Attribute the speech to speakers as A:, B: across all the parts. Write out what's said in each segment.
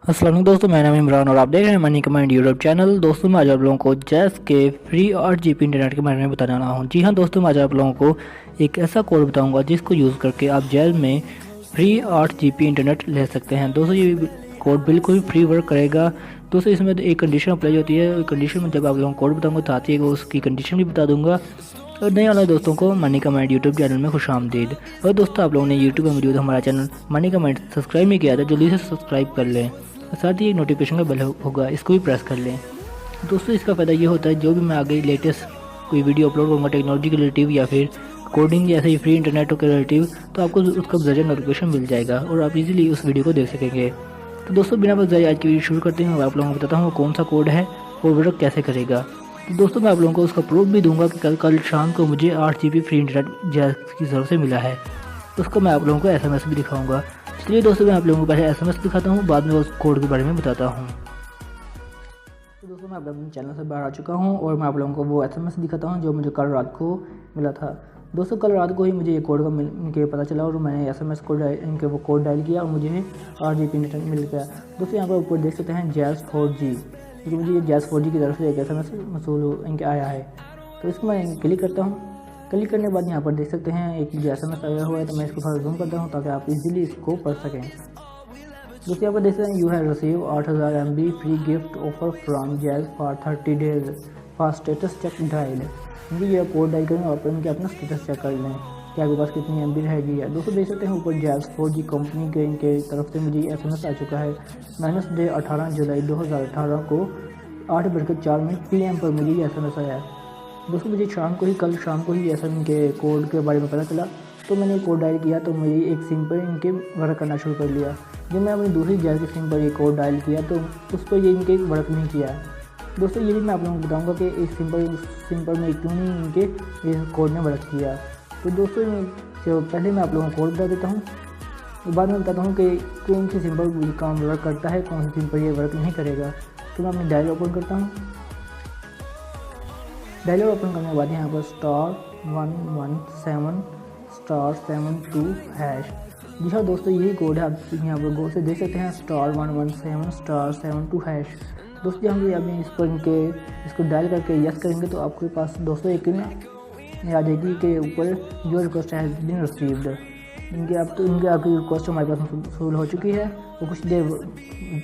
A: अस्सलाम वालेकुम दोस्तों, मेरा नाम इमरान और आप देख रहे हैं मनी कमांड यूट्यूब चैनल। दोस्तों मैं आज आप लोगों को जैज़ के फ्री 8 GB इंटरनेट के बारे में बताने वाला हूं। जी हां दोस्तों, मैं आज आप लोगों को एक ऐसा कोड बताऊंगा जिसको यूज़ करके आप जैज़ में फ्री 8 GB इंटरनेट ले सकते हैं। दोस्तों ये कोड बिल्कुल फ्री वर्क करेगा। दोस्तों इसमें एक कंडीशन अप्लाई होती है। कंडीशन में जब आप लोगों को कोड बताऊँगा तो आती है उसकी कंडीशन भी बता दूँगा। और नए वाले दोस्तों को मनी कमांड यूट्यूब चैनल में खुश आमदीद। और दोस्तों आप लोगों ने यूट्यूब में मौजूद हमारा चैनल मनी कमांड सब्सक्राइब नहीं किया था, जल्दी से सब्सक्राइब कर लें। साथ ही एक नोटिफिकेशन का बेल होगा, इसको भी प्रेस कर लें। दोस्तों इसका फ़ायदा ये होता है जो भी मैं आगे लेटेस्ट कोई वीडियो अपलोड करूँगा टेक्नोलॉजी के रिलेटिव या फिर कोडिंग जैसे ही फ्री इंटरनेट के रिलेटिव, तो आपको उसका ज़रिए नोटिफिकेशन मिल जाएगा और आप इजीली उस वीडियो को देख सकेंगे। तो दोस्तों बिना बजाय आज की वीडियो शुरू करते हैं और आप लोगों को बताता हूँ कौन सा कोड है और वर्क कैसे करेगा। तो दोस्तों मैं आप लोगों को उसका प्रूफ भी दूंगा कि कल शाम को मुझे 8 GB फ्री इंटरनेट जैज़ की तरफ से मिला है। उसको मैं आप लोगों को SMS भी दिखाऊंगा। चलिए दोस्तों मैं आप लोगों को पहले SMS दिखाता हूँ, बाद में उस कोड के बारे में बताता हूँ। तो दोस्तों मैं अपने चैनल से बाहर आ चुका हूँ और मैं आप लोगों को वो SMS दिखाता हूँ जो मुझे कल रात को मिला था। दोस्तों कल रात को ही मुझे ये कोड का पता चला और मैंने SMS कोड इनके वो कोड डायल किया और मुझे 8 GB इंटरनेट मिल गया। दोस्तों यहाँ पर ऊपर देख सकते हैं जैज़ 4G, क्योंकि मुझे ये जैज़ 4G की तरफ से एक SMS मसूल इनके आया है। तो इसको मैं क्लिक करता हूँ। क्लिक करने के बाद यहाँ पर देख सकते हैं एक मुझे SMS आया हुआ है, तो मैं इसको थोड़ा जूम करता हूँ ताकि आप इजीली इसको पढ़ सकें। दोस्तों यहाँ पर देख सकते हैं you have receive 8000 MB free gift offer from Jazz for 30 days for status check dial. मुझे ये कोड डायल करें और फिर उनके अपना स्टेटस चेक कर लें कि आपके पास कितनी MB रहेगी है। दोस्तों देख सकते हैं ऊपर जैज़ 4G कंपनी के इनके तरफ से मुझे SMS आ चुका है। -डे 18 जुलाई 2018 को 8:04 PM पर मुझे ये SMS आया है। दोस्तों मुझे कल शाम को ही ऐसा इनके कोड के बारे में पता चला, तो मैंने कोड डायल किया तो मुझे एक सिम पर इनके वर्क करना शुरू कर लिया। जब मैं अपनी दूसरी जैज़ की सिम पर ये कोड डायल किया तो उस पर ये इनके वर्क नहीं किया। दोस्तों ये भी मैं आप लोगों को बताऊंगा कि एक सिम पर मैं क्यों नहीं इनके इस कोड ने वर्क किया। तो दोस्तों पहले मैं आप लोगों को कोड बता देता हूँ, बाद में बताता हूँ कि कौन सी सिम पर ये काम वर्क करता है, कौन सी सिम पर ये वर्क नहीं करेगा। तो मैं अपनी डायल ओपन करता हूँ। डायलॉग ओपन करने के बाद यहाँ पर *117*72#। जी हाँ दोस्तों यही कोड है, आप यहाँ पर गौर से देख सकते हैं *117*72#। दोस्तों हम अभी इसको डायल करके यस करेंगे तो आपके पास दोस्तों एक ना आ जाएगी कि ऊपर your request has been received. इनके आपकी रिक्वेस्ट हमारे पास मौसूल हो चुकी है। तो कुछ देर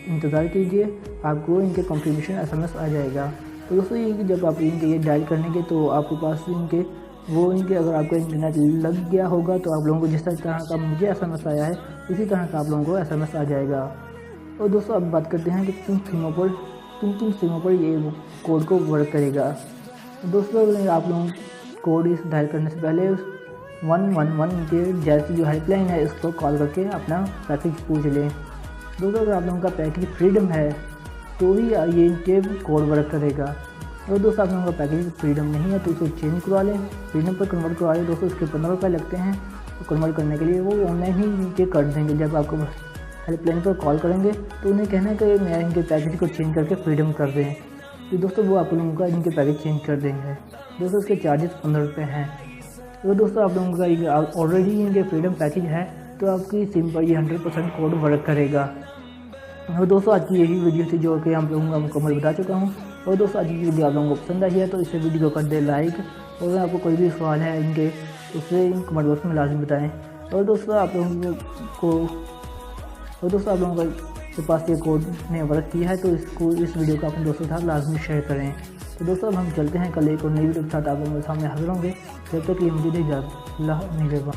A: इंतज़ार कीजिए, आपको इनके कॉन्फर्मेशन SMS आ जाएगा। तो दोस्तों ये जब आप ये डायल करेंगे तो आपके पास अगर आपका इंटरनेट लग गया होगा तो आप लोगों को जिस तरह का मुझे SMS आया है इसी तरह का आप लोगों को SMS आ जाएगा। और दोस्तों अब बात करते हैं कि किन सिमों पर ये कोड को वर्क करेगा। तो दोस्तों आप लोगों कोड इस डायल करने से पहले 111 के जैसी जो हेल्पलाइन है इसको कॉल करके अपना पैकेज पूछ लें। दोस्तों अगर आप लोगों का पैकेज फ्रीडम है तो ही ये इनके कोड वर्क करेगा। और दोस्तों आप लोगों का पैकेज फ्रीडम नहीं है तो इसको चेंज करवा लें, फ्रीडम पर कन्वर्ट करवा लें। दोस्तों इसके 15 रुपये लगते हैं, तो कन्वर्ट करने के लिए वो ऑनलाइन ही इनके कर देंगे। जब आपको हेल्पलाइन पर कॉल करेंगे तो उन्हें कहना है कि मैं इनके पैकेज को चेंज करके फ्रीडम कर दें, तो दोस्तों वो आप लोगों का इनके पैकेज चेंज कर देंगे। दोस्तों इसके चार्जेस 15 रुपये हैं। तो दोस्तों आप लोगों का ऑलरेडी इनके फ्रीडम पैकेज है तो आपकी सिम पर ये 100% कोड वर्क करेगा। और दोस्तों आज की यही वीडियो थी जो कि आप लोगों को मुकम्मल बता चुका हूँ। और दोस्तों आज की वीडियो आप लोगों को पसंद आई है तो इसे वीडियो को कर दे लाइक, और अगर आपको कोई भी सवाल है इनके उससे कमेंट बॉक्स में लाजमी बताएं। और दोस्तों आप लोगों के पास ये कोड ने वर्क किया है तो इस वीडियो को अपने दोस्तों के साथ लाजमी शेयर करें। तो दोस्तों अब हम चलते हैं, कल एक और नई वीडियो के साथ आप लोगों के सामने हाजिर होंगे। जब तक ये मुझे इजाज़त, अल्लाह निगहबान।